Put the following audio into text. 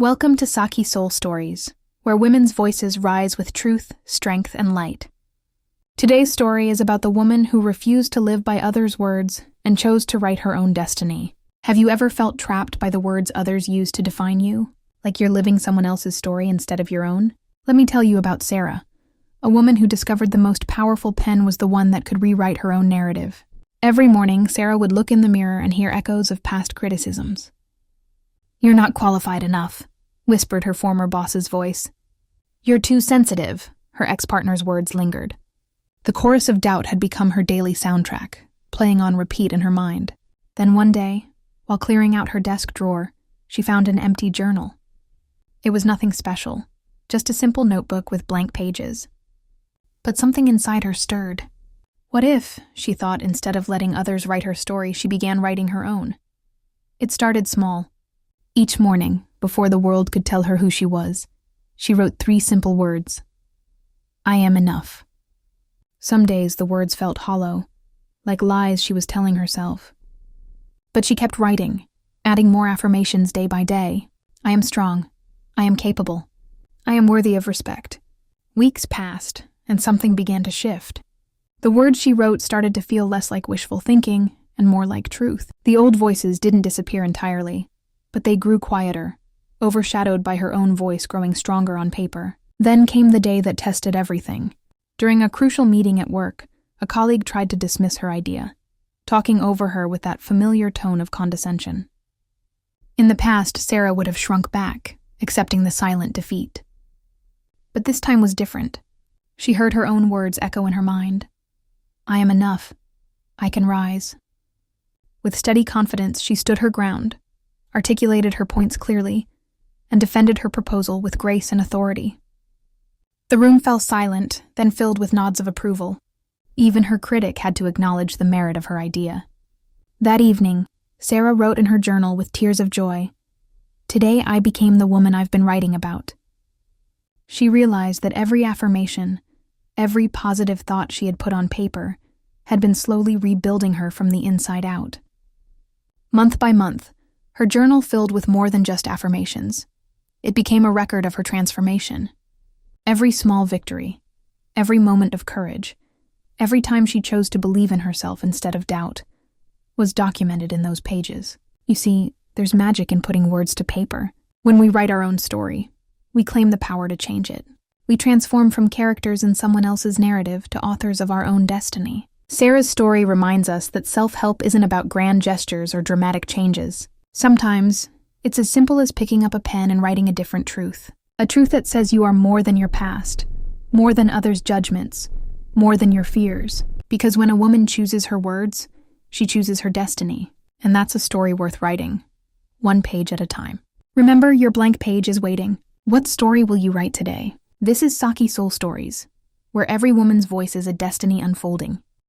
Welcome to Sakhi Soul Stories, where women's voices rise with truth, strength, and light. Today's story is about the woman who refused to live by others' words and chose to write her own destiny. Have you ever felt trapped by the words others use to define you, like you're living someone else's story instead of your own? Let me tell you about Sarah, a woman who discovered the most powerful pen was the one that could rewrite her own narrative. Every morning, Sarah would look in the mirror and hear echoes of past criticisms. "You're not qualified enough," whispered her former boss's voice. "You're too sensitive," her ex-partner's words lingered. The chorus of doubt had become her daily soundtrack, playing on repeat in her mind. Then one day, while clearing out her desk drawer, she found an empty journal. It was nothing special, just a simple notebook with blank pages. But something inside her stirred. What if, she thought, instead of letting others write her story, she began writing her own? It started small. Each morning, before the world could tell her who she was, she wrote 3 simple words. "I am enough." Some days the words felt hollow, like lies she was telling herself. But she kept writing, adding more affirmations day by day. "I am strong. I am capable. I am worthy of respect." Weeks passed, and something began to shift. The words she wrote started to feel less like wishful thinking and more like truth. The old voices didn't disappear entirely, but they grew quieter, overshadowed by her own voice growing stronger on paper. Then came the day that tested everything. During a crucial meeting at work, a colleague tried to dismiss her idea, talking over her with that familiar tone of condescension. In the past, Sarah would have shrunk back, accepting the silent defeat. But this time was different. She heard her own words echo in her mind. "I am enough. I can rise." With steady confidence, she stood her ground, articulated her points clearly, and defended her proposal with grace and authority. The room fell silent, then filled with nods of approval. Even her critic had to acknowledge the merit of her idea. That evening, Sarah wrote in her journal with tears of joy, "Today I became the woman I've been writing about." She realized that every affirmation, every positive thought she had put on paper, had been slowly rebuilding her from the inside out. Month by month, her journal filled with more than just affirmations. It became a record of her transformation. Every small victory, every moment of courage, every time she chose to believe in herself instead of doubt, was documented in those pages. You see, there's magic in putting words to paper. When we write our own story, we claim the power to change it. We transform from characters in someone else's narrative to authors of our own destiny. Sarah's story reminds us that self-help isn't about grand gestures or dramatic changes. Sometimes, it's as simple as picking up a pen and writing a different truth. A truth that says you are more than your past, more than others' judgments, more than your fears. Because when a woman chooses her words, she chooses her destiny. And that's a story worth writing, one page at a time. Remember, your blank page is waiting. What story will you write today? This is Sakhi Soul Stories, where every woman's voice is a destiny unfolding.